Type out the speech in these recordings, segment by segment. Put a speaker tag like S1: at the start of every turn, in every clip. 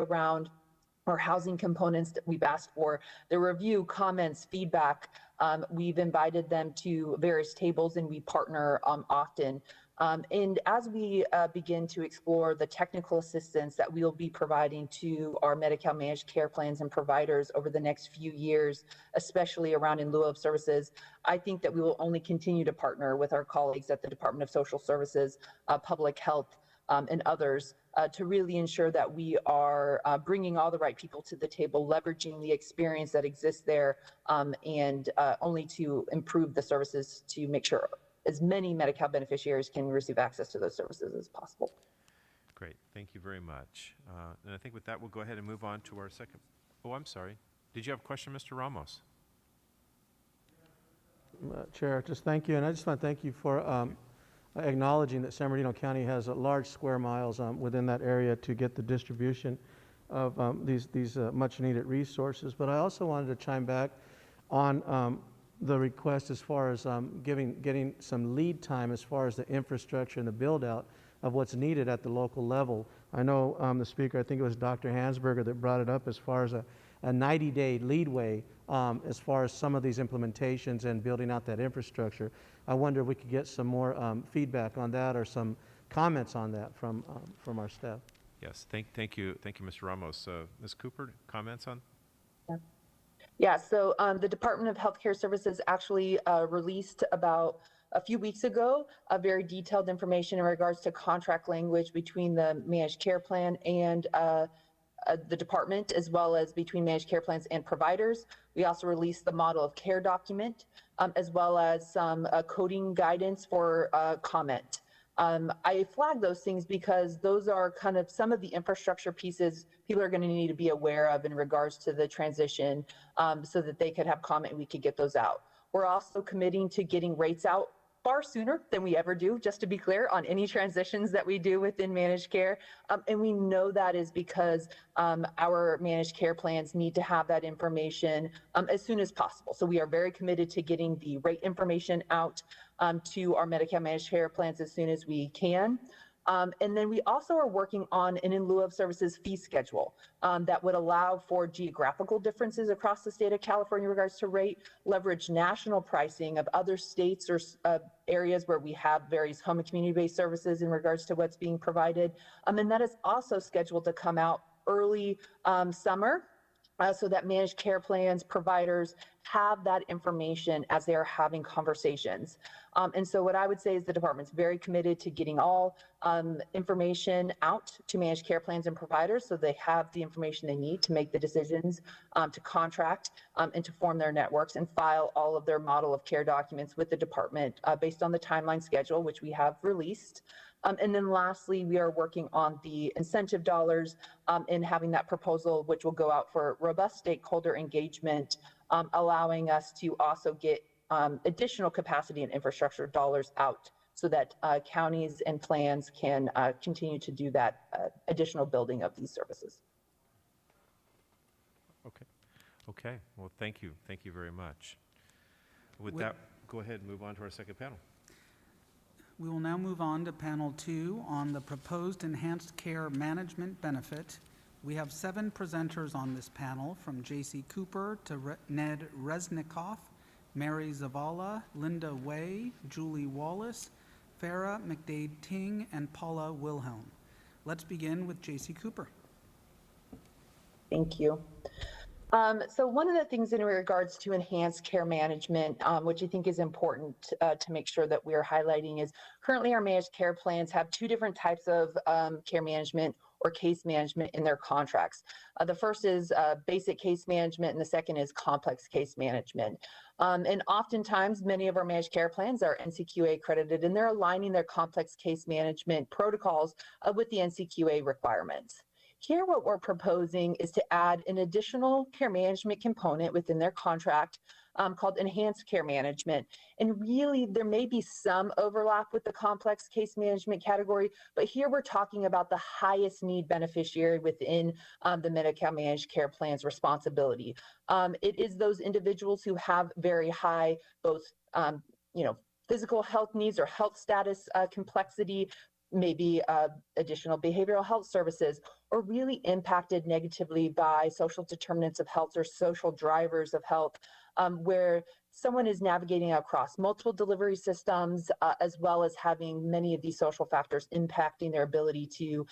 S1: around or housing components that we've asked for, the review, comments, feedback. We've invited them to various tables and we partner often. And as we begin to explore the technical assistance that we'll be providing to our Medi-Cal managed care plans and providers over the next few years, especially around in lieu of services, I think that we will only continue to partner with our colleagues at the Department of Social Services, Public Health, and others to really ensure that we are bringing all the right people to the table, leveraging the experience that exists there, and only to improve the services to make sure as many Medi-Cal beneficiaries can receive access to those services as possible.
S2: Great, thank you very much. And I think with that, we'll go ahead and move on to our second. Oh, I'm sorry. Did you have a question, Mr. Ramos?
S3: Chair, just thank you. And I just want to thank you for acknowledging that San Bernardino County has a large square miles within that area to get the distribution of these much needed resources. But I also wanted to chime back on the request as far as getting some lead time as far as the infrastructure and the build out of what's needed at the local level. I know the speaker, I think it was Dr. Hansberger, that brought it up as far as a 90-day leadway as far as some of these implementations and building out that infrastructure. I wonder if we could get some more feedback on that or some comments on that from our staff.
S2: Yes, thank you, Mr. Ramos. Ms. Cooper, comments on?
S1: Yeah, so the Department of Healthcare Services actually released about a few weeks ago a very detailed information in regards to contract language between the managed care plan and the department, as well as between managed care plans and providers. We also released the model of care document, as well as some coding guidance for comment. I flag those things because those are kind of some of the infrastructure pieces people are going to need to be aware of in regards to the transition, so that they could have comment and we could get those out. We're also committing to getting rates out far sooner than we ever do, just to be clear, on any transitions that we do within managed care. And we know that is because our managed care plans need to have that information as soon as possible. So we are very committed to getting the rate information out to our Medi-Cal managed care plans as soon as we can. And then we also are working on an in lieu of services fee schedule that would allow for geographical differences across the state of California in regards to rate, leverage national pricing of other states or areas where we have various home and community-based services in regards to what's being provided. And that is also scheduled to come out early summer. So that managed care plans, providers have that information as they are having conversations. And so what I would say is the department's very committed to getting all information out to managed care plans and providers so they have the information they need to make the decisions to contract and to form their networks and file all of their model of care documents with the department based on the timeline schedule, which we have released. And then lastly, we are working on the incentive dollars and having that proposal, which will go out for robust stakeholder engagement, allowing us to also get additional capacity and infrastructure dollars out so that counties and plans can continue to do that additional building of these services.
S2: Okay. Well, thank you very much. With that, go ahead and move on to our second panel.
S4: We will now move on to panel 2 on the proposed enhanced care management benefit. We have 7 presenters on this panel, from J.C. Cooper to Ned Resnikoff, Mary Zavala, Linda Way, Julie Wallace, Farah McDade-Ting, and Paula Wilhelm. Let's begin with J.C. Cooper.
S1: Thank you. So one of the things in regards to enhanced care management, which I think is important to make sure that we're highlighting, is currently our managed care plans have 2 different types of care management or case management in their contracts. The first is basic case management, and the second is complex case management. And oftentimes, many of our managed care plans are NCQA accredited, and they're aligning their complex case management protocols with the NCQA requirements. Here, what we're proposing is to add an additional care management component within their contract called enhanced care management. And really, there may be some overlap with the complex case management category, but here we're talking about the highest need beneficiary within the Medi-Cal managed care plan's responsibility. It is those individuals who have very high, both physical health needs or health status complexity, maybe additional behavioral health services, or really impacted negatively by social determinants of health or social drivers of health, where someone is navigating across multiple delivery systems, as well as having many of these social factors impacting their ability to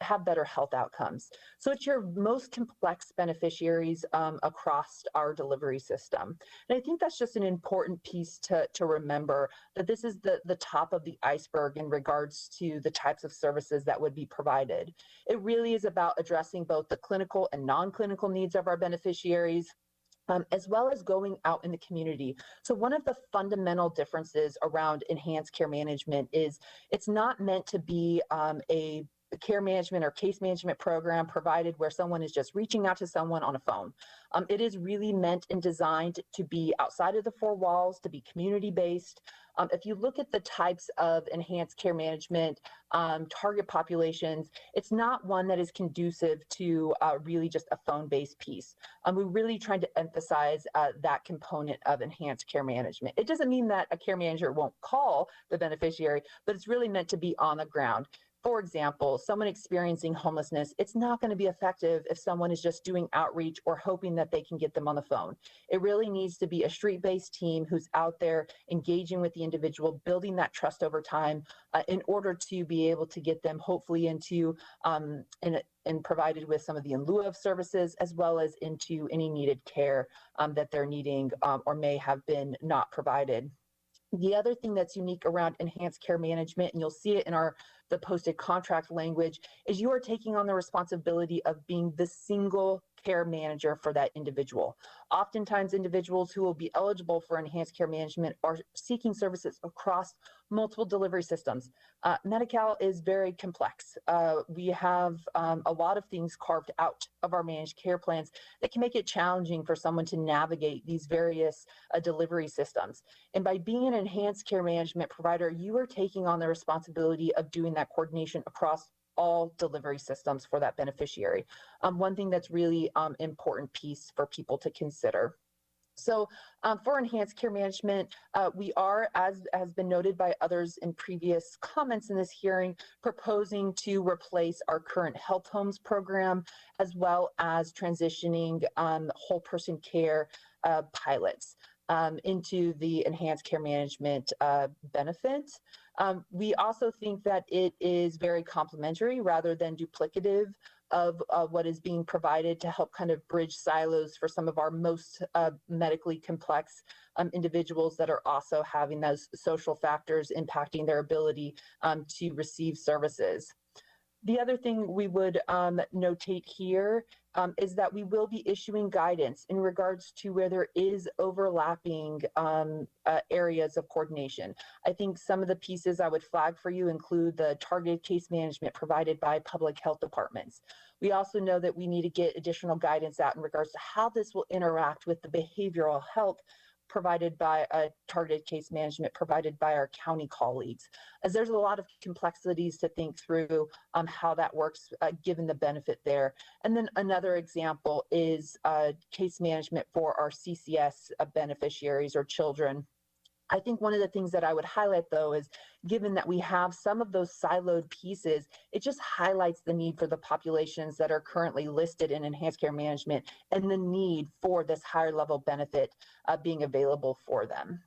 S1: have better health outcomes. So it's your most complex beneficiaries across our delivery system. And I think that's just an important piece to remember, that this is the top of the iceberg in regards to the types of services that would be provided. It really is about addressing both the clinical and non-clinical needs of our beneficiaries, as well as going out in the community. So one of the fundamental differences around enhanced care management is it's not meant to be a care management or case management program provided where someone is just reaching out to someone on a phone. It is really meant and designed to be outside of the four walls, to be community-based. If you look at the types of enhanced care management target populations, it's not one that is conducive to really just a phone-based piece. We're really trying to emphasize that component of enhanced care management. It doesn't mean that a care manager won't call the beneficiary, but it's really meant to be on the ground. For example, someone experiencing homelessness, it's not going to be effective if someone is just doing outreach or hoping that they can get them on the phone. It really needs to be a street-based team who's out there engaging with the individual, building that trust over time in order to be able to get them hopefully into and provided with some of the in lieu of services, as well as into any needed care that they're needing or may have been not provided. The other thing that's unique around enhanced care management, and you'll see it in the posted contract language, is you are taking on the responsibility of being the single care manager for that individual. Oftentimes, individuals who will be eligible for enhanced care management are seeking services across multiple delivery systems. Medi-Cal is very complex. We have a lot of things carved out of our managed care plans that can make it challenging for someone to navigate these various delivery systems. And by being an enhanced care management provider, you are taking on the responsibility of doing that coordination across all delivery systems for that beneficiary. One thing that's really important piece for people to consider. So for enhanced care management, we are, as has been noted by others in previous comments in this hearing, proposing to replace our current health homes program, as well as transitioning whole person care pilots into the enhanced care management benefit. We also think that it is very complementary rather than duplicative of what is being provided to help kind of bridge silos for some of our most medically complex individuals that are also having those social factors impacting their ability to receive services. The other thing we would notate here is that we will be issuing guidance in regards to where there is overlapping areas of coordination. I think some of the pieces I would flag for you include the targeted case management provided by public health departments. We also know that we need to get additional guidance out in regards to how this will interact with the behavioral health provided by targeted case management provided by our county colleagues, as there's a lot of complexities to think through how that works given the benefit there. And then another example is case management for our CCS beneficiaries or children. I think one of the things that I would highlight, though, is given that we have some of those siloed pieces, it just highlights the need for the populations that are currently listed in enhanced care management and the need for this higher level benefit being available for them.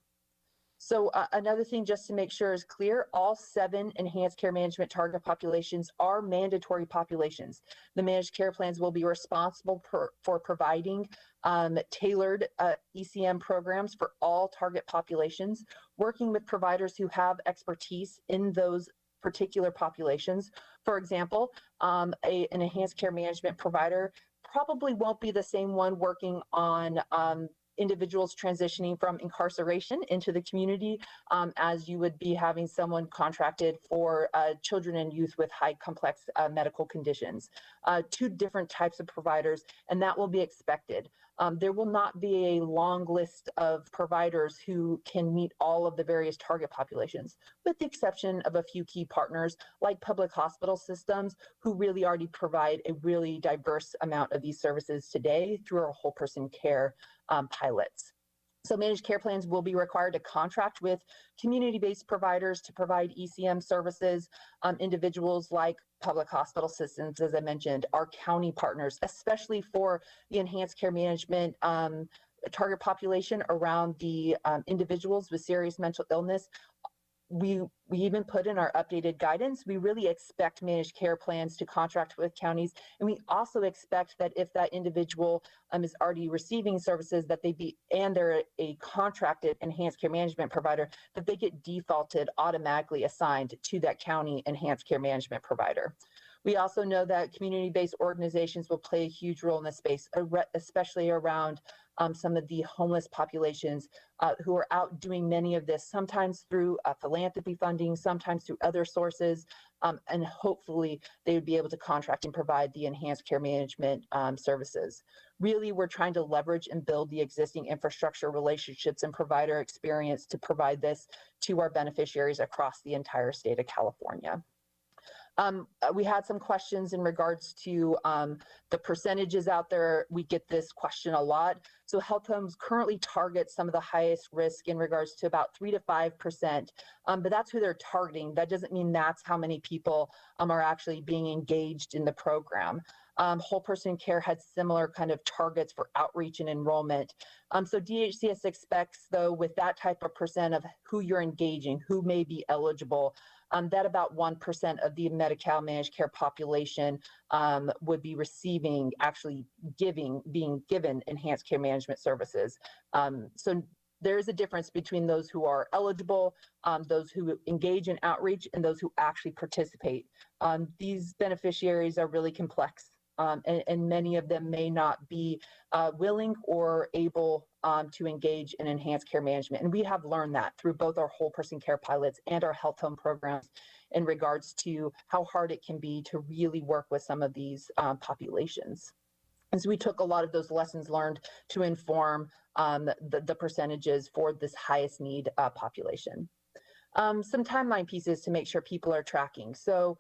S1: So another thing just to make sure is clear, all 7 enhanced care management target populations are mandatory populations. The managed care plans will be responsible for providing tailored ECM programs for all target populations, working with providers who have expertise in those particular populations. For example, an enhanced care management provider probably won't be the same one working on individuals transitioning from incarceration into the community as you would be having someone contracted for children and youth with high complex medical conditions. 2 different types of providers, and that will be expected. There will not be a long list of providers who can meet all of the various target populations, with the exception of a few key partners like public hospital systems who really already provide a really diverse amount of these services today through our whole person care pilots. So managed care plans will be required to contract with community-based providers to provide ECM services. Individuals like public hospital systems, as I mentioned, our county partners, especially for the enhanced care management target population around the individuals with serious mental illness. We even put in our updated guidance, we really expect managed care plans to contract with counties. And we also expect that if that individual is already receiving services, that they're a contracted enhanced care management provider, that they get defaulted, automatically assigned to that county enhanced care management provider. We also know that community-based organizations will play a huge role in this space, especially around some of the homeless populations who are out doing many of this, sometimes through philanthropy funding, sometimes through other sources, and hopefully they would be able to contract and provide the enhanced care management services. Really, we're trying to leverage and build the existing infrastructure, relationships, and provider experience to provide this to our beneficiaries across the entire state of California. We had some questions in regards to the percentages out there. We get this question a lot. So Health Homes currently target some of the highest risk in regards to about 3 to 5%, but that's who they're targeting. That doesn't mean that's how many people are actually being engaged in the program. Whole person care had similar kind of targets for outreach and enrollment. So DHCS expects, though, with that type of percent of who you're engaging, who may be eligible, that about 1% of the Medi-Cal managed care population would be receiving, actually being given enhanced care management services. So there is a difference between those who are eligible, those who engage in outreach, and those who actually participate. These beneficiaries are really complex, and many of them may not be willing or able to engage in enhanced care management. And we have learned that through both our whole person care pilots and our health home programs in regards to how hard it can be to really work with some of these populations. And so we took a lot of those lessons learned to inform the percentages for this highest need population. Some timeline pieces to make sure people are tracking. So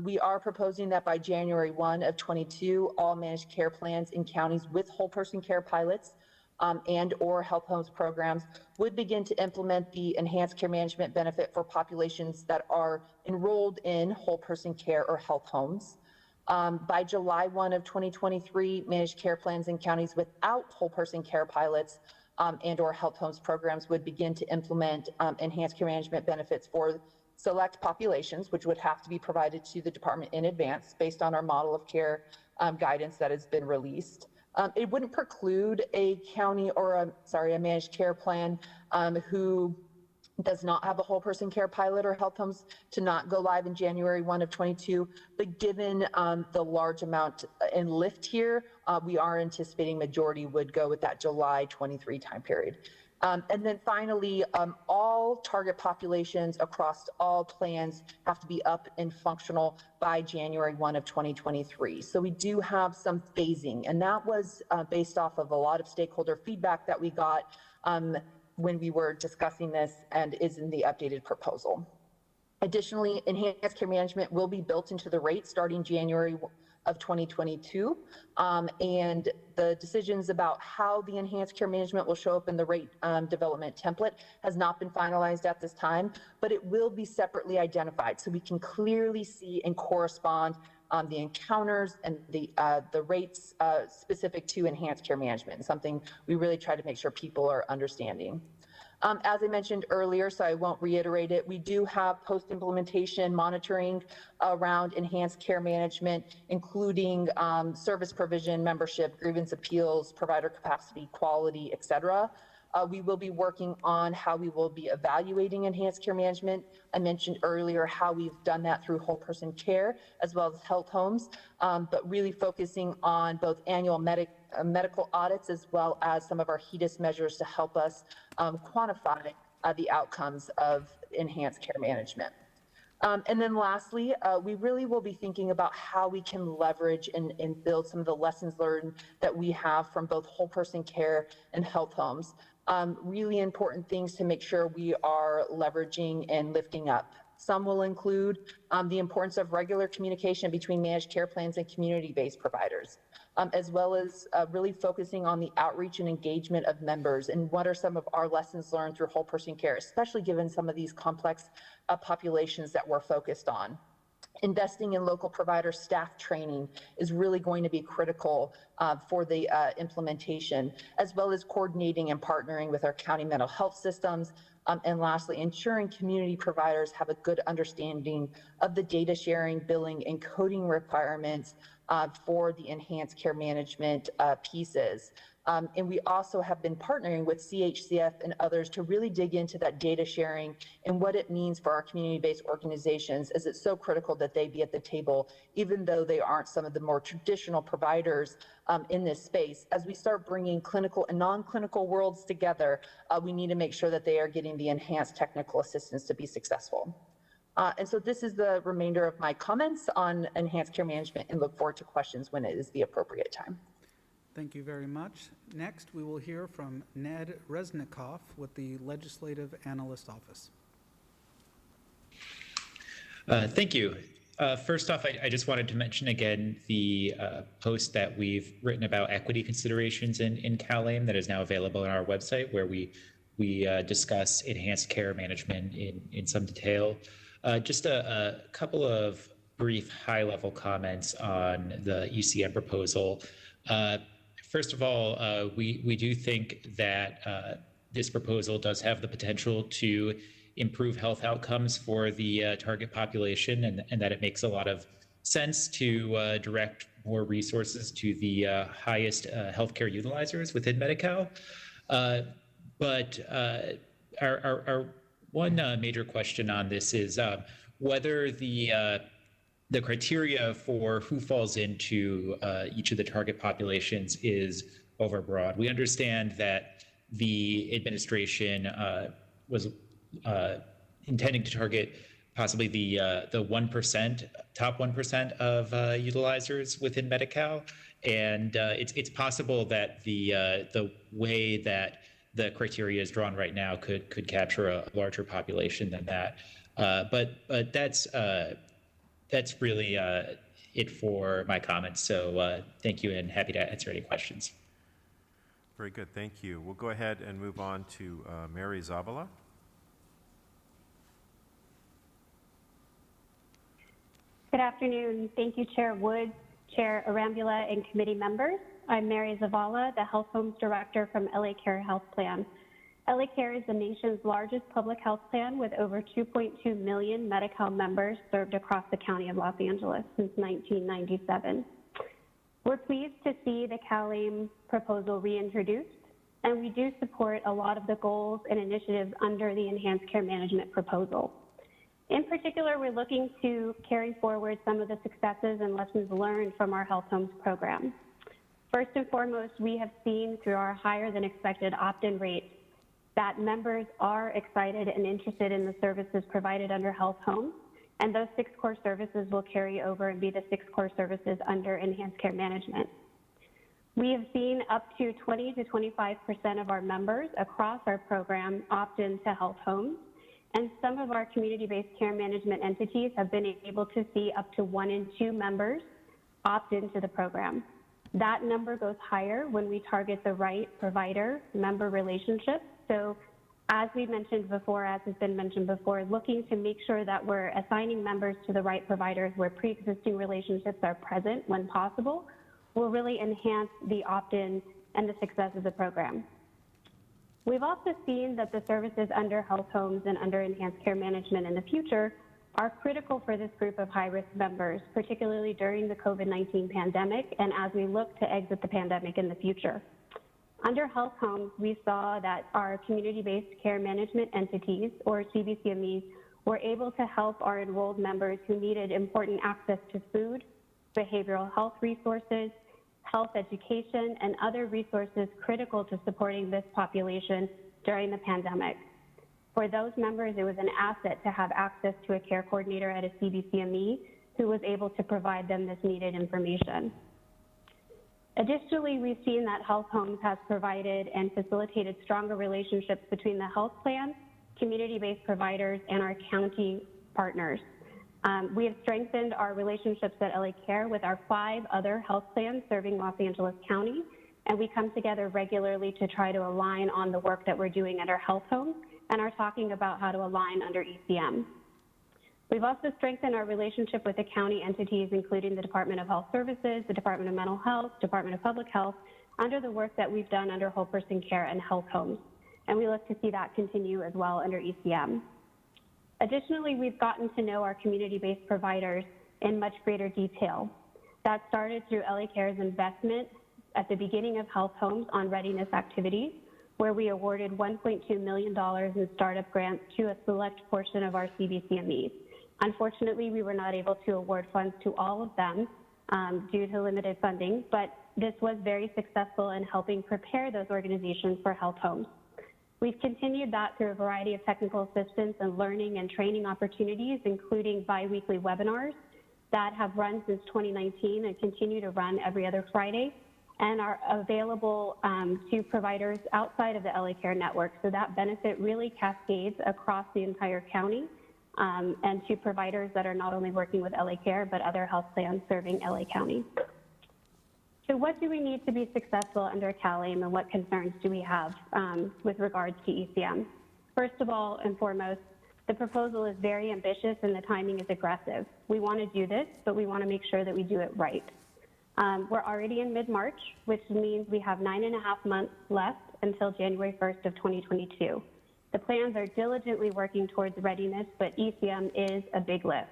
S1: we are proposing that by January 1 of 22, all managed care plans in counties with whole person care pilots and or health homes programs would begin to implement the enhanced care management benefit for populations that are enrolled in whole person care or health homes. By July 1 of 2023, managed care plans in counties without whole person care pilots and or health homes programs would begin to implement enhanced care management benefits for select populations, which would have to be provided to the department in advance based on our model of care guidance that has been released. It wouldn't preclude a county or a managed care plan who does not have a whole person care pilot or health homes to not go live in January 1 of 22. But given the large amount in lift here, we are anticipating majority would go with that July 23 time period. And then finally, all target populations across all plans have to be up and functional by January 1 of 2023. So we do have some phasing, and that was based off of a lot of stakeholder feedback that we got when we were discussing this, and is in the updated proposal. Additionally, enhanced care management will be built into the rate starting January of 2022, and the decisions about how the enhanced care management will show up in the rate development template has not been finalized at this time, but it will be separately identified so we can clearly see and correspond the encounters and the rates specific to enhanced care management, something we really try to make sure people are understanding. As I mentioned earlier, so I won't reiterate it, we do have post-implementation monitoring around enhanced care management, including service provision, membership, grievance appeals, provider capacity, quality, et cetera. We will be working on how we will be evaluating enhanced care management. I mentioned earlier how we've done that through whole person care as well as health homes, but really focusing on both annual medical audits as well as some of our HEDIS measures to help us quantify the outcomes of enhanced care management. And then lastly, we really will be thinking about how we can leverage and build some of the lessons learned that we have from both whole person care and health homes. Really important things to make sure we are leveraging and lifting up. Some will include the importance of regular communication between managed care plans and community-based providers. as well as really focusing on the outreach and engagement of members and what are some of our lessons learned through whole person care, especially given some of these complex populations that we're focused on. Investing in local provider staff training is really going to be critical for the implementation, as well as coordinating and partnering with our county mental health systems. And lastly, ensuring community providers have a good understanding of the data sharing, billing, and coding requirements for the enhanced care management pieces. And we also have been partnering with CHCF and others to really dig into that data sharing and what it means for our community-based organizations, as it's so critical that they be at the table, even though they aren't some of the more traditional providers in this space. As we start bringing clinical and non-clinical worlds together, we need to make sure that they are getting the enhanced technical assistance to be successful. And so this is the remainder of my comments on enhanced care management, and look forward to questions when it is the appropriate time.
S4: Thank you very much. Next, we will hear from Ned Resnikoff with the Legislative Analyst Office.
S5: Thank you. First off, I just wanted to mention again the post that we've written about equity considerations in CalAIM that is now available on our website, where we discuss enhanced care management in some detail. Just a couple of brief high-level comments on the ECM proposal. First of all, we do think that this proposal does have the potential to improve health outcomes for the target population, and that it makes a lot of sense to direct more resources to the highest healthcare utilizers within Medi-Cal. But our one major question on this is whether the criteria for who falls into each of the target populations is overbroad. We understand that the administration was intending to target possibly the 1%, top 1% of utilizers within Medi-Cal, and it's possible that the way that the criteria is drawn right now could capture a larger population than that. But that's really it for my comments. So thank you, and happy to answer any questions.
S2: Very good, thank you. We'll go ahead and move on to Mary Zavala.
S6: Good afternoon. Thank you, Chair Woods, Chair Arambula, and committee members. I'm Mary Zavala, the Health Homes Director from LA Care Health Plan. LA Care is the nation's largest public health plan with over 2.2 million Medi-Cal members served across the county of Los Angeles since 1997. We're pleased to see the CalAIM proposal reintroduced, and we do support a lot of the goals and initiatives under the enhanced care management proposal. In particular, we're looking to carry forward some of the successes and lessons learned from our Health Homes program. First and foremost, we have seen through our higher than expected opt-in rates that members are excited and interested in the services provided under Health Homes, and those 6 core services will carry over and be the 6 core services under enhanced care management. We have seen up to 20 to 25% of our members across our program opt in to Health Homes, and some of our community-based care management entities have been able to see up to 1 in 2 members opt into the program. That number goes higher when we target the right provider-member relationship. So as we mentioned before, as has been mentioned before, looking to make sure that we're assigning members to the right providers where pre-existing relationships are present when possible will really enhance the opt-in and the success of the program. We've also seen that the services under Health Homes and under enhanced care management in the future are critical for this group of high-risk members, particularly during the COVID-19 pandemic and as we look to exit the pandemic in the future. Under Health Homes, we saw that our community-based care management entities, or CBCMEs, were able to help our enrolled members who needed important access to food, behavioral health resources, health education, and other resources critical to supporting this population during the pandemic. For those members, it was an asset to have access to a care coordinator at a CBCME who was able to provide them this needed information. Additionally, we've seen that Health Homes has provided and facilitated stronger relationships between the health plan, community-based providers, and our county partners. We have strengthened our relationships at LA Care with our 5 other health plans serving Los Angeles County, and we come together regularly to try to align on the work that we're doing at our health homes and are talking about how to align under ECM. We've also strengthened our relationship with the county entities, including the Department of Health Services, the Department of Mental Health, Department of Public Health, under the work that we've done under whole person care and health homes. And we look to see that continue as well under ECM. Additionally, we've gotten to know our community-based providers in much greater detail. That started through LA Care's investment at the beginning of health homes on readiness activities, where we awarded $1.2 million in startup grants to a select portion of our CBCMEs. Unfortunately, we were not able to award funds to all of them due to limited funding, but this was very successful in helping prepare those organizations for health homes. We've continued that through a variety of technical assistance and learning and training opportunities, including bi-weekly webinars that have run since 2019 and continue to run every other Friday and are available to providers outside of the LA Care network. So that benefit really cascades across the entire county and to providers that are not only working with LA Care, but other health plans serving LA County. So what do we need to be successful under CalAIM, and what concerns do we have with regards to ECM? First of all and foremost, the proposal is very ambitious and the timing is aggressive. We want to do this, but we want to make sure that we do it right. We're already in mid-March, which means we have 9.5 months left until January 1st of 2022. The plans are diligently working towards readiness, but ECM is a big lift.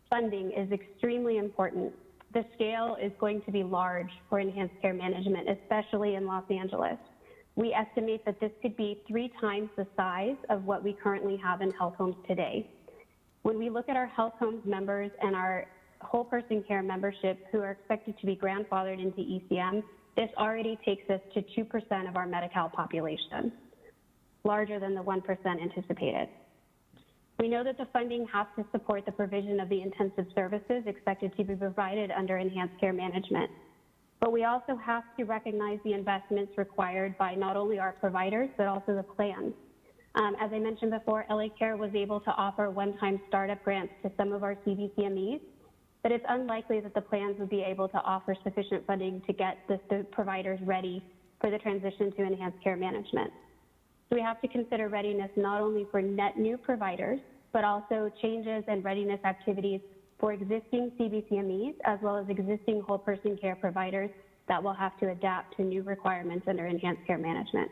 S6: Funding is extremely important. The scale is going to be large for enhanced care management, especially in Los Angeles. We estimate that this could be 3 times the size of what we currently have in health homes today. When we look at our health homes members and our whole person care membership who are expected to be grandfathered into ECM, this already takes us to 2% of our Medi-Cal population, larger than the 1% anticipated. We know that the funding has to support the provision of the intensive services expected to be provided under enhanced care management. But we also have to recognize the investments required by not only our providers, but also the plans. As I mentioned before, LA Care was able to offer one-time startup grants to some of our CBCMEs, but it's unlikely that the plans would be able to offer sufficient funding to get the providers ready for the transition to enhanced care management. So we have to consider readiness not only for net new providers, but also changes and readiness activities for existing CBCMEs, as well as existing whole person care providers that will have to adapt to new requirements under enhanced care management.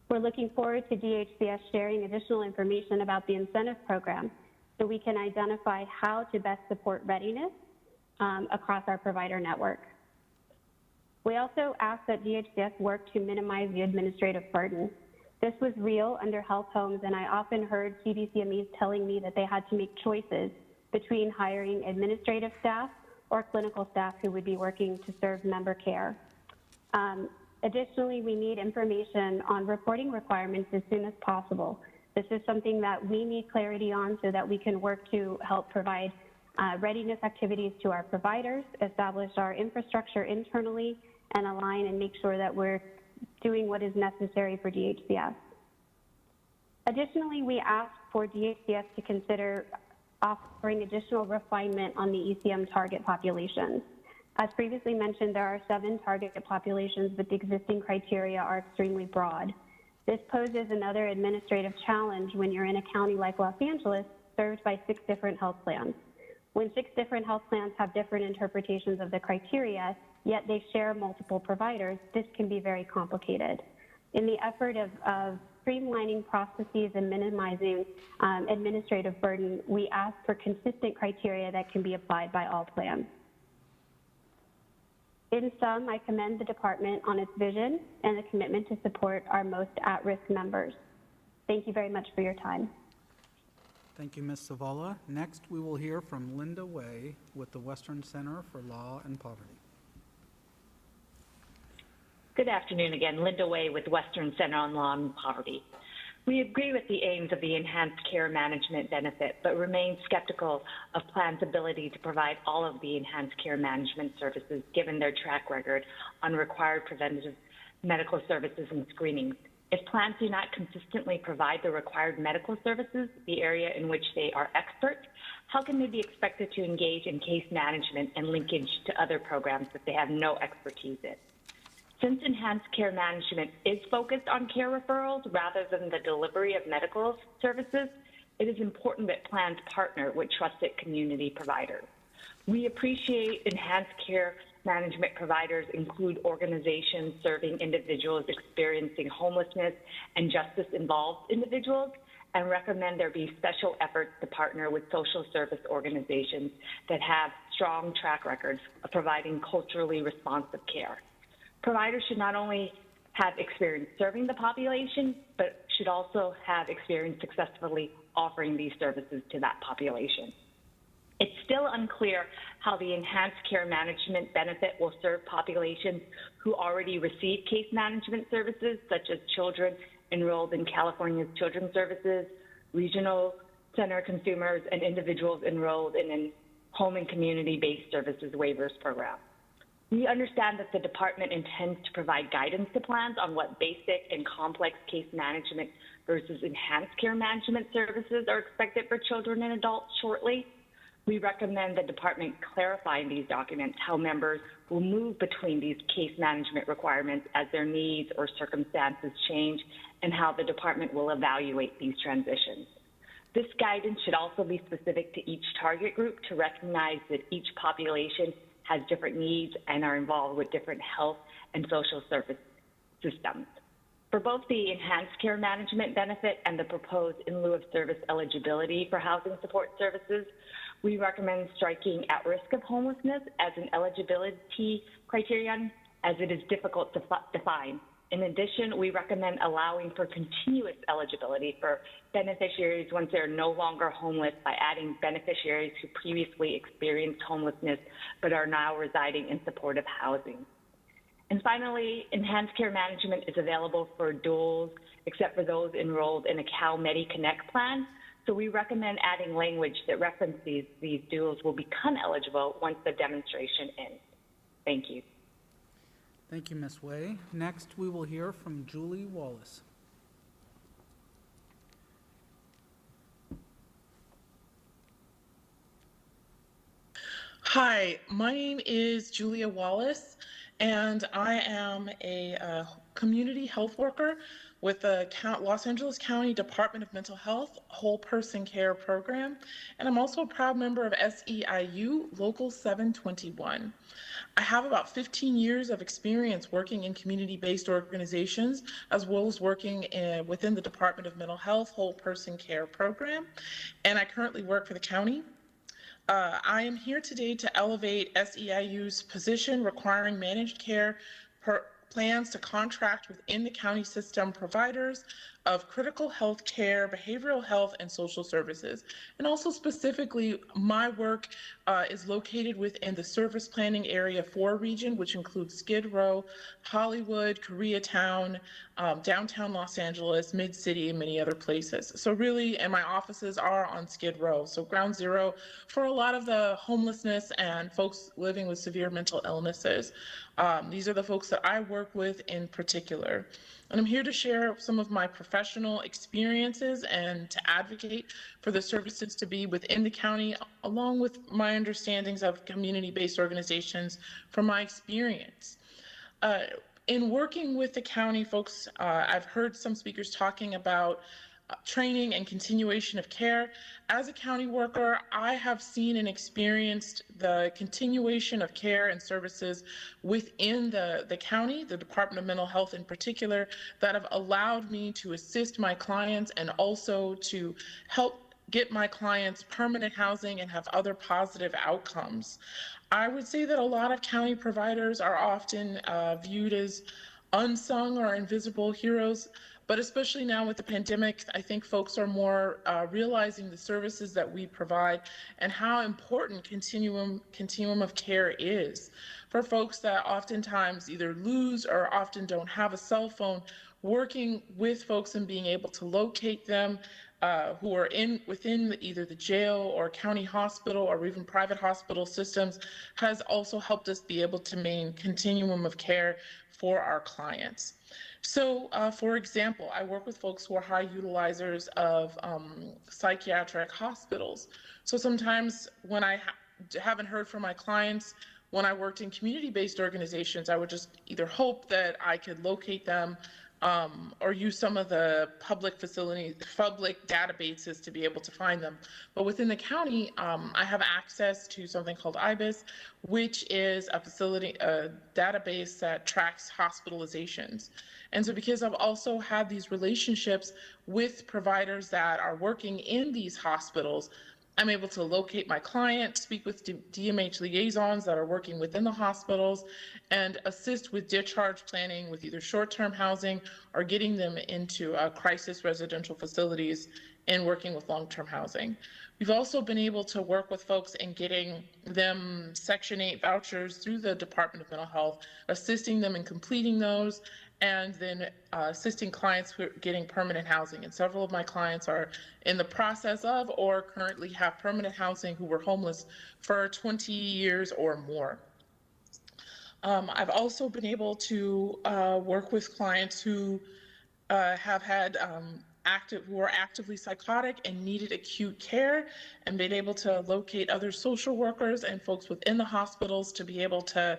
S6: We're looking forward to DHCS sharing additional information about the incentive program so we can identify how to best support readiness across our provider network. We also ask that DHCS work to minimize the administrative burden. This was real under health homes, and I often heard CBCMEs telling me that they had to make choices between hiring administrative staff or clinical staff who would be working to serve member care. Additionally, we need information on reporting requirements as soon as possible. This is something that we need clarity on so that we can work to help provide readiness activities to our providers, establish our infrastructure internally, and align and make sure that we're doing what is necessary for DHCS. Additionally, we asked for DHCS to consider offering additional refinement on the ECM target populations. As previously mentioned, there are 7 target populations, but the existing criteria are extremely broad. This poses another administrative challenge when you're in a county like Los Angeles, served by 6 different health plans. When 6 different health plans have different interpretations of the criteria, yet they share multiple providers, this can be very complicated. In the effort of streamlining processes and minimizing administrative burden, we ask for consistent criteria that can be applied by all plans. In sum, I commend the department on its vision and the commitment to support our most at-risk members. Thank you very much for your time.
S4: Thank you, Ms. Zavala. Next, we will hear from Linda Way with the Western Center for Law and Poverty.
S7: Good afternoon again. Linda Way with Western Center on Law and Poverty. We agree with the aims of the enhanced care management benefit, but remain skeptical of plans' ability to provide all of the enhanced care management services given their track record on required preventative medical services and screenings. If plans do not consistently provide the required medical services, the area in which they are experts, how can they be expected to engage in case management and linkage to other programs that they have no expertise in? Since enhanced care management is focused on care referrals rather than the delivery of medical services, it is important that plans partner with trusted community providers. We appreciate enhanced care management providers include organizations serving individuals experiencing homelessness and justice-involved individuals, and recommend there be special efforts to partner with social service organizations that have strong track records of providing culturally responsive care. Providers should not only have experience serving the population, but should also have experience successfully offering these services to that population. It's still unclear how the enhanced care management benefit will serve populations who already receive case management services, such as children enrolled in California's Children's Services, regional center consumers, and individuals enrolled in a home and community-based services waivers program. We understand that the department intends to provide guidance to plans on what basic and complex case management versus enhanced care management services are expected for children and adults shortly. We recommend the department clarify in these documents how members will move between these case management requirements as their needs or circumstances change, and how the department will evaluate these transitions. This guidance should also be specific to each target group to recognize that each population has different needs and are involved with different health and social service systems. For both the enhanced care management benefit and the proposed in lieu of service eligibility for housing support services, we recommend striking at risk of homelessness as an eligibility criterion, as it is difficult to define. In addition, we recommend allowing for continuous eligibility for beneficiaries once they're no longer homeless by adding beneficiaries who previously experienced homelessness but are now residing in supportive housing. And finally, enhanced care management is available for duals, except for those enrolled in a CalMedi Connect plan. So we recommend adding language that references these duals will become eligible once the demonstration ends. Thank you.
S4: Thank you, Ms. Way. Next, we will hear from Julie Wallace.
S8: Hi, my name is Julia Wallace, and I am a community health worker with the Los Angeles County Department of Mental Health Whole Person Care Program, and I'm also a proud member of SEIU Local 721. I have about 15 years of experience working in community-based organizations, as well as working within the Department of Mental Health Whole Person Care Program, and I currently work for the county. I am here today to elevate SEIU's position requiring managed care plans to contract within the county system providers of critical health care, behavioral health, and social services. And also specifically, my work is located within the service planning area 4 region, which includes Skid Row, Hollywood, Koreatown, downtown Los Angeles, Mid-City, and many other places. So really, and my offices are on Skid Row, so ground zero for a lot of the homelessness and folks living with severe mental illnesses. These are the folks that I work with in particular. And I'm here to share some of my professional experiences and to advocate for the services to be within the county, along with my understandings of community-based organizations from my experience. In working with the county, folks, I've heard some speakers talking about training and continuation of care. As a county worker, I have seen and experienced the continuation of care and services within the county, the Department of Mental Health in particular, that have allowed me to assist my clients and also to help get my clients permanent housing and have other positive outcomes. I would say that a lot of county providers are often viewed as unsung or invisible heroes, but especially now with the pandemic, I think folks are more realizing the services that we provide and how important continuum of care is. For folks that oftentimes either lose or often don't have a cell phone, working with folks and being able to locate them who are within either the jail or county hospital or even private hospital systems has also helped us be able to maintain continuum of care for our clients. So, for example, I work with folks who are high utilizers of psychiatric hospitals. So sometimes when I haven't heard from my clients, when I worked in community-based organizations, I would just either hope that I could locate them or use some of the public databases to be able to find them. But within the county, I have access to something called IBIS, which is a database that tracks hospitalizations. And so because I've also had these relationships with providers that are working in these hospitals, I'm able to locate my client, speak with DMH liaisons that are working within the hospitals, and assist with discharge planning with either short-term housing or getting them into crisis residential facilities and working with long-term housing. We've also been able to work with folks in getting them Section 8 vouchers through the Department of Mental Health, assisting them in completing those, and then assisting clients who are getting permanent housing. And several of my clients are in the process of or currently have permanent housing who were homeless for 20 years or more. I've also been able to work with clients who have had who are actively psychotic and needed acute care, and been able to locate other social workers and folks within the hospitals to be able to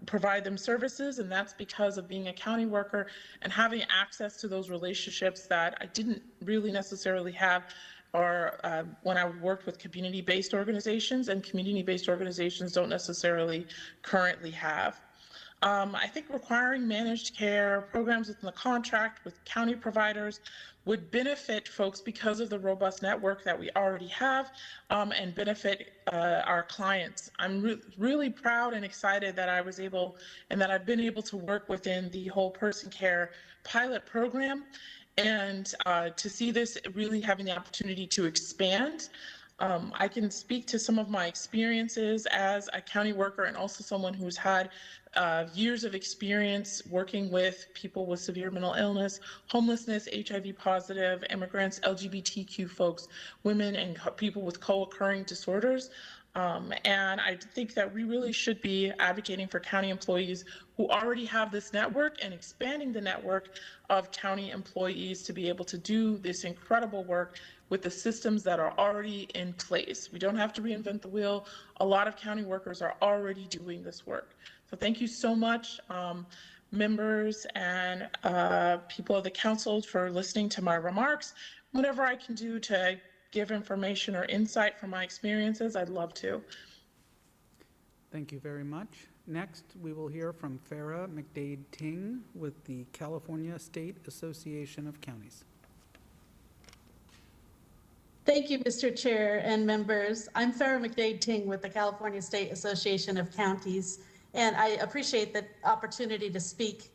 S8: provide them services. And that's because of being a county worker and having access to those relationships that I didn't really necessarily have or when I worked with community-based organizations, and community-based organizations don't necessarily currently have. I think requiring managed care programs within the contract with county providers would benefit folks because of the robust network that we already have, and benefit our clients. I'm really proud and excited that I was able and that I've been able to work within the Whole Person Care pilot program, and to see this really having the opportunity to expand. I can speak to some of my experiences as a county worker and also someone who's had years of experience working with people with severe mental illness, homelessness, HIV positive, immigrants, LGBTQ folks, women, and people with co-occurring disorders. And I think that we really should be advocating for county employees who already have this network and expanding the network of county employees to be able to do this incredible work with the systems that are already in place. We don't have to reinvent the wheel. A lot of county workers are already doing this work. So thank you so much, members and people of the council, for listening to my remarks. Whatever I can do to give information or insight from my experiences, I'd love to.
S4: Thank you very much. Next, we will hear from Farah McDade-Ting with the California State Association of Counties.
S9: Thank you, Mr. Chair and members. I'm Farah McDade-Ting with the California State Association of Counties, and I appreciate the opportunity to speak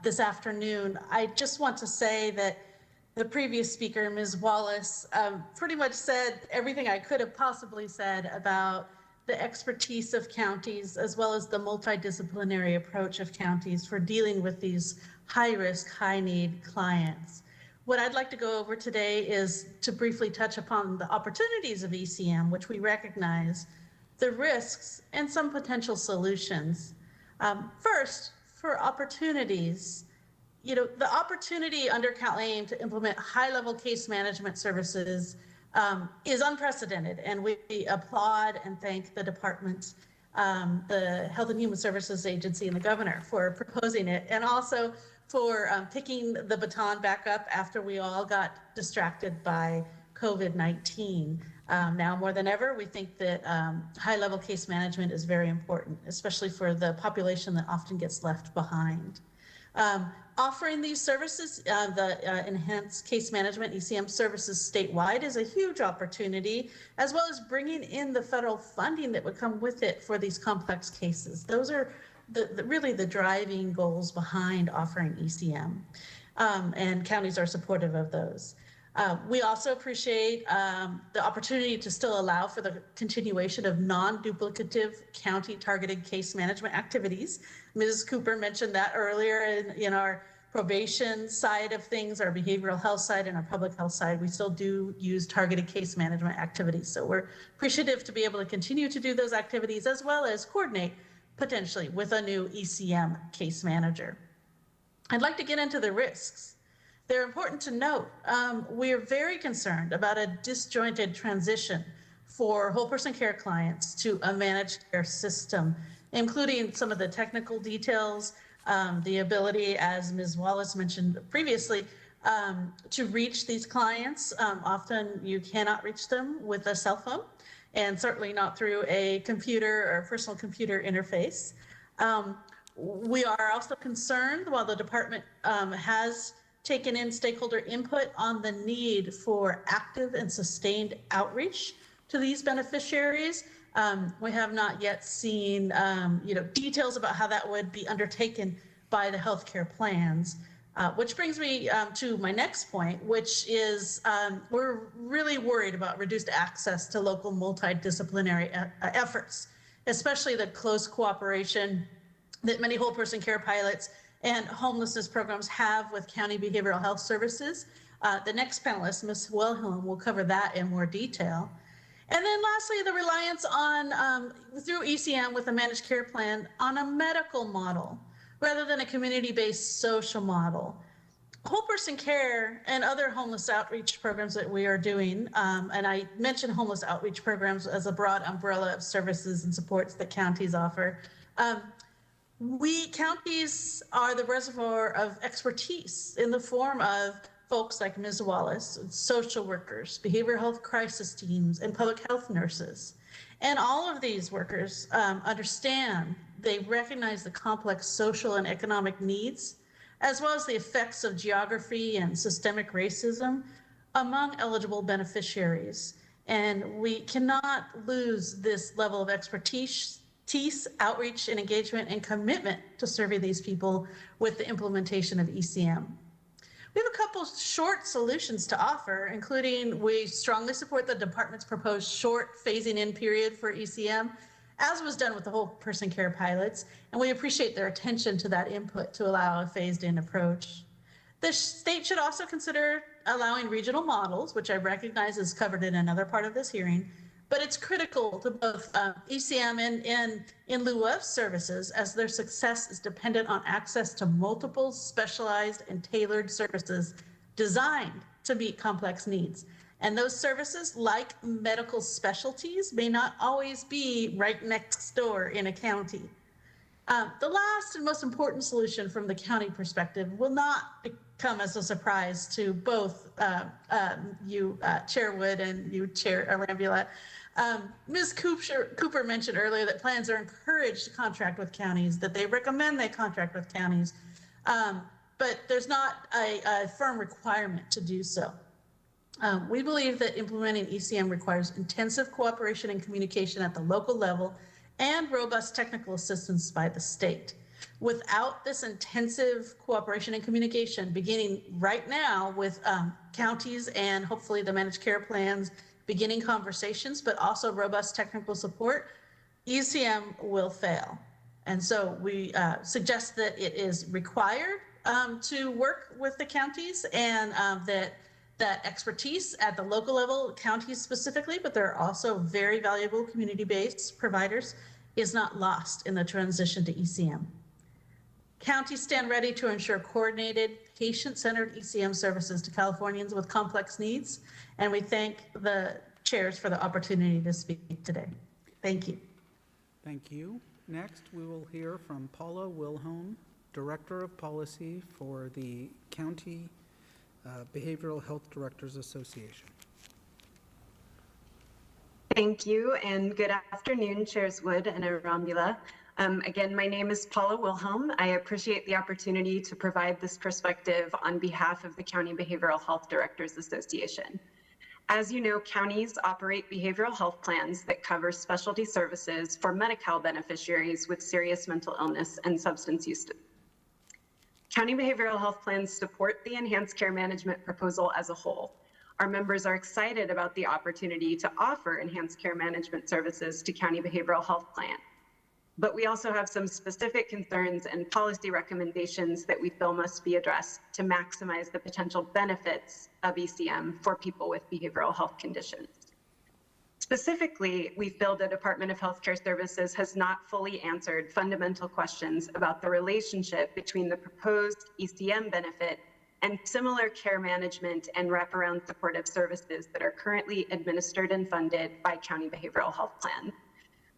S9: this afternoon. I just want to say that the previous speaker, Ms. Wallace, pretty much said everything I could have possibly said about the expertise of counties, as well as the multidisciplinary approach of counties for dealing with these high-risk, high-need clients. What I'd like to go over today is to briefly touch upon the opportunities of ECM, which we recognize, the risks, and some potential solutions. First, for opportunities, the opportunity under CalAIM to implement high-level case management services is unprecedented, and we applaud and thank the department, the Health and Human Services Agency, and the governor for proposing it, and also for picking the baton back up after we all got distracted by COVID-19. Now more than ever, we think that high-level case management is very important, especially for the population that often gets left behind. Offering these services, the enhanced case management ECM services statewide, is a huge opportunity, as well as bringing in the federal funding that would come with it for these complex cases. Those are really the driving goals behind offering ECM, and counties are supportive of those. We also appreciate the opportunity to still allow for the continuation of non-duplicative county targeted case management activities. Ms. Cooper mentioned that earlier in our probation side of things, our behavioral health side, and our public health side, we still do use targeted case management activities. So we're appreciative to be able to continue to do those activities as well as coordinate potentially with a new ECM case manager. I'd like to get into the risks. They're important to note. We are very concerned about a disjointed transition for whole person care clients to a managed care system, including some of the technical details, the ability, as Ms. Wallace mentioned previously, to reach these clients. Often you cannot reach them with a cell phone, and certainly not through a computer or personal computer interface. We are also concerned, while the department has taken in stakeholder input on the need for active and sustained outreach to these beneficiaries, we have not yet seen details about how that would be undertaken by the healthcare plans. Which brings me to my next point, which is we're really worried about reduced access to local multidisciplinary efforts, especially the close cooperation that many whole person care pilots and homelessness programs have with county behavioral health services. The next panelist, Ms. Wilhelm, will cover that in more detail. And then lastly, the reliance on, through ECM with a managed care plan, on a medical model rather than a community-based social model. Whole person care and other homeless outreach programs that we are doing, and I mentioned homeless outreach programs as a broad umbrella of services and supports that counties offer. Counties are the reservoir of expertise in the form of folks like Ms. Wallace, social workers, behavioral health crisis teams, and public health nurses. And all of these workers understand, they recognize the complex social and economic needs, as well as the effects of geography and systemic racism among eligible beneficiaries. And we cannot lose this level of expertise, outreach, and engagement and commitment to serving these people with the implementation of ECM. We have a couple short solutions to offer, including we strongly support the department's proposed short phasing in period for ECM, as was done with the whole person care pilots, and we appreciate their attention to that input to allow a phased in approach. The state should also consider allowing regional models, which I recognize is covered in another part of this hearing, but it's critical to both ECM and in lieu of services, as their success is dependent on access to multiple specialized and tailored services designed to meet complex needs. And those services, like medical specialties, may not always be right next door in a county. The last and most important solution from the county perspective will not come as a surprise to both you, Chair Wood, and you, Chair Arambula. Ms. Cooper mentioned earlier that plans are encouraged to contract with counties, that they recommend they contract with counties, but there's not a firm requirement to do so. We believe that implementing ECM requires intensive cooperation and communication at the local level and robust technical assistance by the state. Without this intensive cooperation and communication, beginning right now with counties and hopefully the managed care plans, beginning conversations, but also robust technical support, ECM will fail. And so we suggest that it is required to work with the counties, and that expertise at the local level, counties specifically, but there are also very valuable community-based providers, is not lost in the transition to ECM. Counties stand ready to ensure coordinated, patient-centered ECM services to Californians with complex needs, and we thank the chairs for the opportunity to speak today. Thank you.
S4: Thank you. Next, we will hear from Paula Wilhelm, Director of Policy for the County Behavioral Health Directors Association.
S10: Thank you, and good afternoon, Chairs Wood and Arambula. Again, my name is Paula Wilhelm. I appreciate the opportunity to provide this perspective on behalf of the County Behavioral Health Directors Association. As you know, counties operate behavioral health plans that cover specialty services for Medi-Cal beneficiaries with serious mental illness and substance use. County behavioral health plans support the enhanced care management proposal as a whole. Our members are excited about the opportunity to offer enhanced care management services to county behavioral health plans. But we also have some specific concerns and policy recommendations that we feel must be addressed to maximize the potential benefits of ECM for people with behavioral health conditions. Specifically, we feel the Department of Healthcare Services has not fully answered fundamental questions about the relationship between the proposed ECM benefit and similar care management and wraparound supportive services that are currently administered and funded by county behavioral health plans.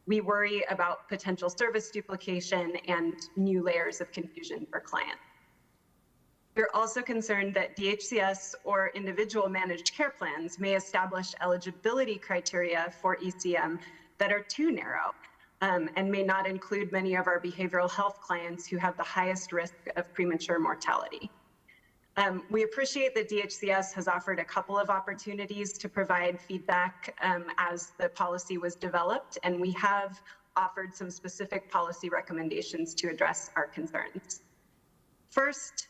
S10: We worry about potential service duplication and new layers of confusion for clients. We're also concerned that DHCS or individual managed care plans may establish eligibility criteria for ECM that are too narrow and may not include many of our behavioral health clients who have the highest risk of premature mortality. We appreciate that DHCS has offered a couple of opportunities to provide feedback as the policy was developed, and we have offered some specific policy recommendations to address our concerns. First,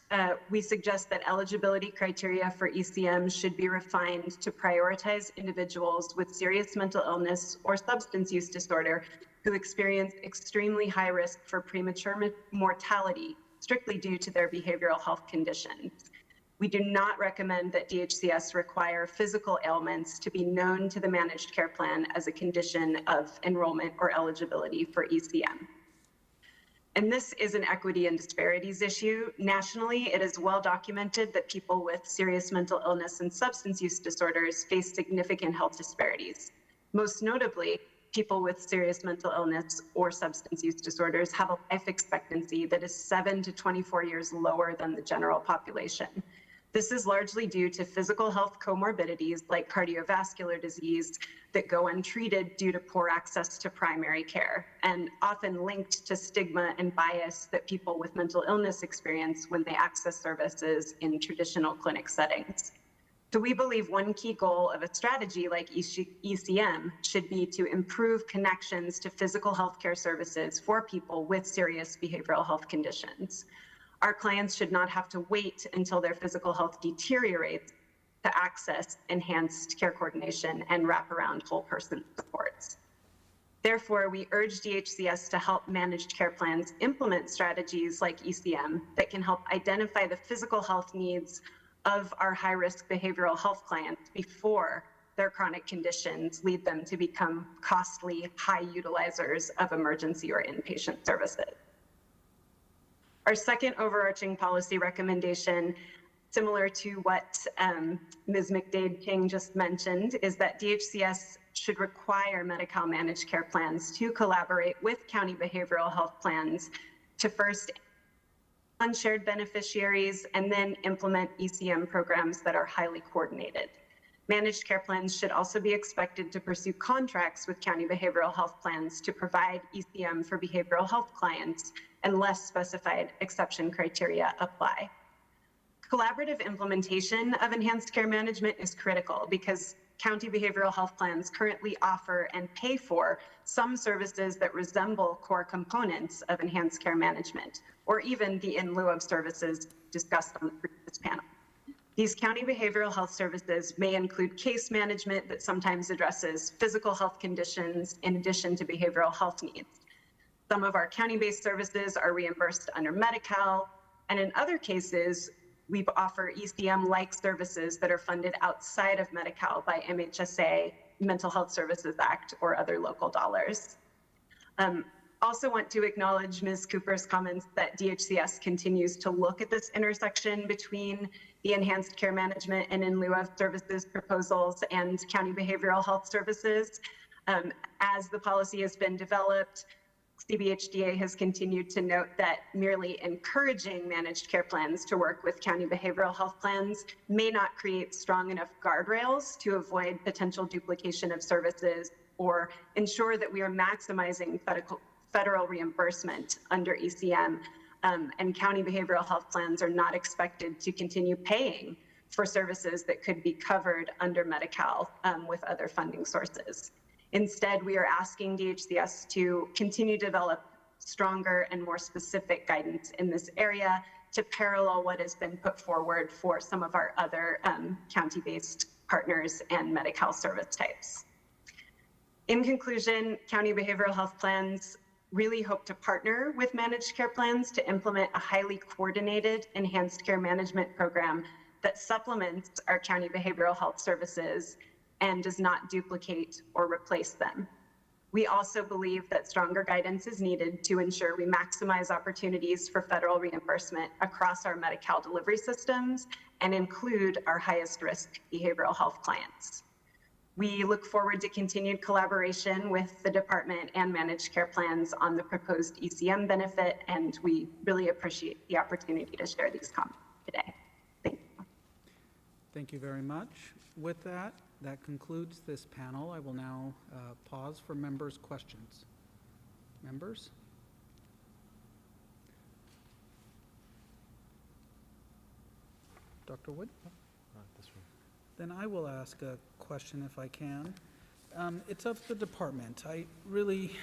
S10: we suggest that eligibility criteria for ECM should be refined to prioritize individuals with serious mental illness or substance use disorder who experience extremely high risk for premature mortality strictly due to their behavioral health conditions. We do not recommend that DHCS require physical ailments to be known to the managed care plan as a condition of enrollment or eligibility for ECM. And this is an equity and disparities issue. Nationally, it is well documented that people with serious mental illness and substance use disorders face significant health disparities. Most notably, people with serious mental illness or substance use disorders have a life expectancy that is 7 to 24 years lower than the general population. This is largely due to physical health comorbidities like cardiovascular disease that go untreated due to poor access to primary care, and often linked to stigma and bias that people with mental illness experience when they access services in traditional clinic settings. So we believe one key goal of a strategy like ECM should be to improve connections to physical healthcare services for people with serious behavioral health conditions. Our clients should not have to wait until their physical health deteriorates to access enhanced care coordination and wraparound whole person supports. Therefore, we urge DHCS to help managed care plans implement strategies like ECM that can help identify the physical health needs of our high-risk behavioral health clients before their chronic conditions lead them to become costly, high utilizers of emergency or inpatient services. Our second overarching policy recommendation, similar to what Ms. McDade-King just mentioned, is that DHCS should require Medi-Cal managed care plans to collaborate with county behavioral health plans to first on shared beneficiaries and then implement ECM programs that are highly coordinated. Managed care plans should also be expected to pursue contracts with county behavioral health plans to provide ECM for behavioral health clients, unless specified exception criteria apply. Collaborative implementation of enhanced care management is critical because county behavioral health plans currently offer and pay for some services that resemble core components of enhanced care management, or even the in lieu of services discussed on the previous panel. These county behavioral health services may include case management that sometimes addresses physical health conditions in addition to behavioral health needs. Some of our county-based services are reimbursed under Medi-Cal, and in other cases, we offer ECM-like services that are funded outside of Medi-Cal by MHSA, Mental Health Services Act, or other local dollars. Also want to acknowledge Ms. Cooper's comments that DHCS continues to look at this intersection between the enhanced care management and in lieu of services proposals and county behavioral health services. As the policy has been developed, CBHDA has continued to note that merely encouraging managed care plans to work with county behavioral health plans may not create strong enough guardrails to avoid potential duplication of services or ensure that we are maximizing federal reimbursement under ECM, and county behavioral health plans are not expected to continue paying for services that could be covered under Medi-Cal with other funding sources. Instead, we are asking DHCS to continue to develop stronger and more specific guidance in this area to parallel what has been put forward for some of our other county-based partners and Medi-Cal service types. In conclusion, county behavioral health plans really hope to partner with managed care plans to implement a highly coordinated enhanced care management program that supplements our county behavioral health services and does not duplicate or replace them. We also believe that stronger guidance is needed to ensure we maximize opportunities for federal reimbursement across our Medi-Cal delivery systems and include our highest risk behavioral health clients. We look forward to continued collaboration with the department and managed care plans on the proposed ECM benefit, and we really appreciate the opportunity to share these comments today. Thank you.
S4: Thank you very much. With that, that concludes this panel. I will now pause for members' questions. Members? Dr. Wood?
S2: This one.
S4: Then I will ask a question if I can. It's of the department. I really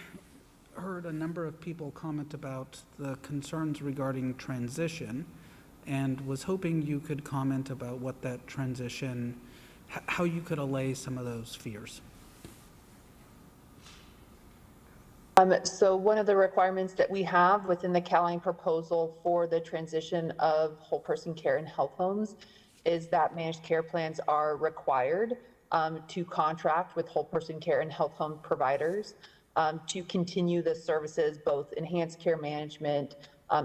S4: heard a number of people comment about the concerns regarding transition and was hoping you could comment about what that transition, how you could allay some of those fears.
S1: So one of the requirements that we have within the CalAIM proposal for the transition of whole person care and health homes is that managed care plans are required to contract with whole person care and health home providers to continue the services, both enhanced care management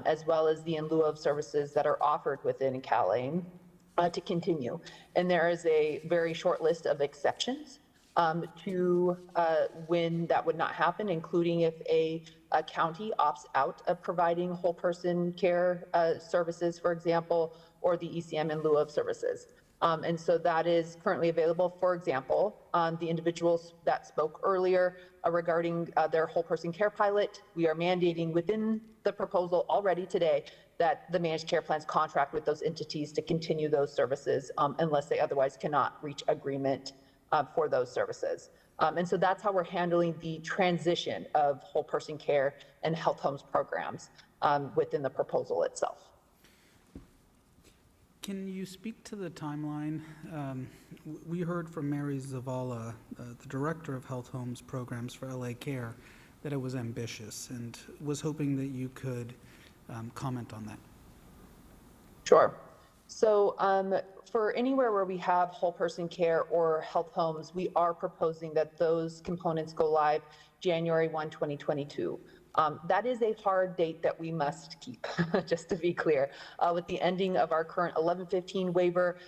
S1: as well as the in lieu of services that are offered within CalAIM to continue. And there is a very short list of exceptions to when that would not happen, including if a county opts out of providing whole person care services, for example, or the ECM in lieu of services. And so that is currently available. For example, the individuals that spoke earlier regarding their whole person care pilot, we are mandating within the proposal already today that the managed care plans contract with those entities to continue those services unless they otherwise cannot reach agreement for those services. And so that's how we're handling the transition of whole person care and health homes programs within the proposal itself.
S4: Can you speak to the timeline? We heard from Mary Zavala, the Director of Health Homes Programs for LA Care, that it was ambitious, and was hoping that you could comment on that.
S1: Sure. So for anywhere where we have whole person care or health homes, we are proposing that those components go live January 1, 2022. That is a hard date that we must keep, just to be clear. With the ending of our current 1115 waiver,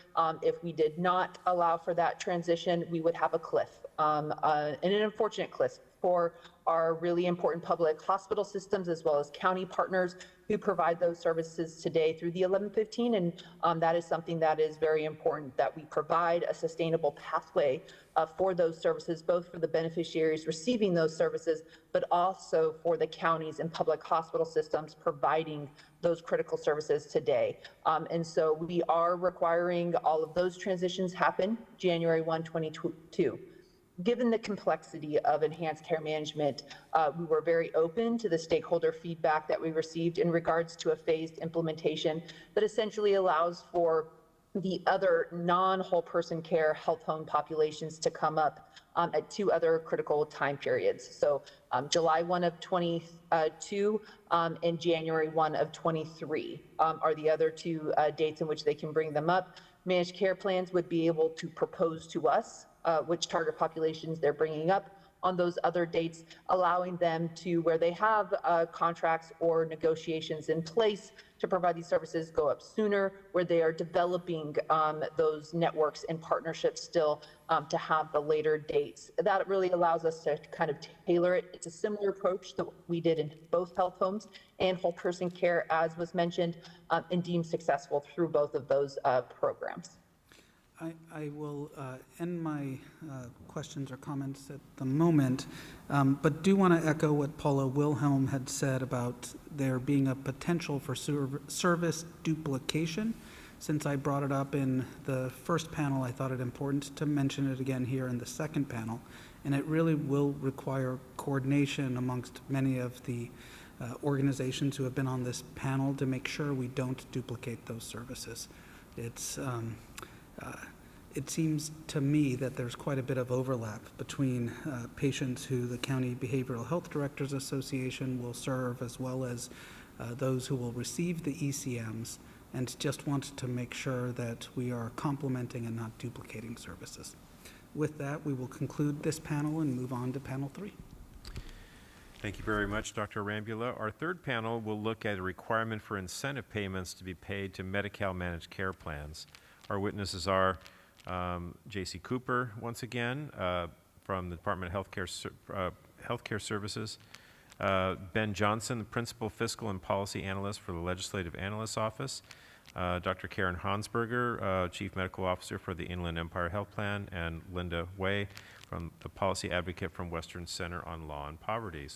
S1: if we did not allow for that transition, we would have a cliff, and an unfortunate cliff for our really important public hospital systems as well as county partners who provide those services today through the 1115. And that is something that is very important, that we provide a sustainable pathway for those services, both for the beneficiaries receiving those services, but also for the counties and public hospital systems providing those critical services today. And so we are requiring all of those transitions happen January 1, 2022. Given the complexity of enhanced care management, we were very open to the stakeholder feedback that we received in regards to a phased implementation that essentially allows for the other non-whole person care health home populations to come up at two other critical time periods. So July 1 of 22 and January 1 of 23 are the other two dates in which they can bring them up. Managed care plans would be able to propose to us which target populations they're bringing up on those other dates, allowing them to, where they have contracts or negotiations in place to provide these services, go up sooner, where they are developing those networks and partnerships still to have the later dates. That really allows us to kind of tailor it. It's a similar approach that we did in both health homes and whole person care, as was mentioned, and deemed successful through both of those programs.
S4: I will end my questions or comments at the moment, but do want to echo what Paula Wilhelm had said about there being a potential for service duplication. Since I brought it up in the first panel, I thought it important to mention it again here in the second panel, and it really will require coordination amongst many of the organizations who have been on this panel to make sure we don't duplicate those services. it seems to me that there's quite a bit of overlap between patients who the County Behavioral Health Directors Association will serve, as well as those who will receive the ECMs, and just want to make sure that we are complementing and not duplicating services. With that, we will conclude this panel and move on to panel 3.
S2: Thank you very much, Dr. Arambula. Our third panel will look at a requirement for incentive payments to be paid to Medi-Cal managed care plans. Our witnesses are J.C. Cooper, once again, from the Department of Healthcare Services, Ben Johnson, the Principal Fiscal and Policy Analyst for the Legislative Analyst's Office, Dr. Karen Hansberger, Chief Medical Officer for the Inland Empire Health Plan, and Linda Way, from the Policy Advocate from Western Center on Law and Poverty.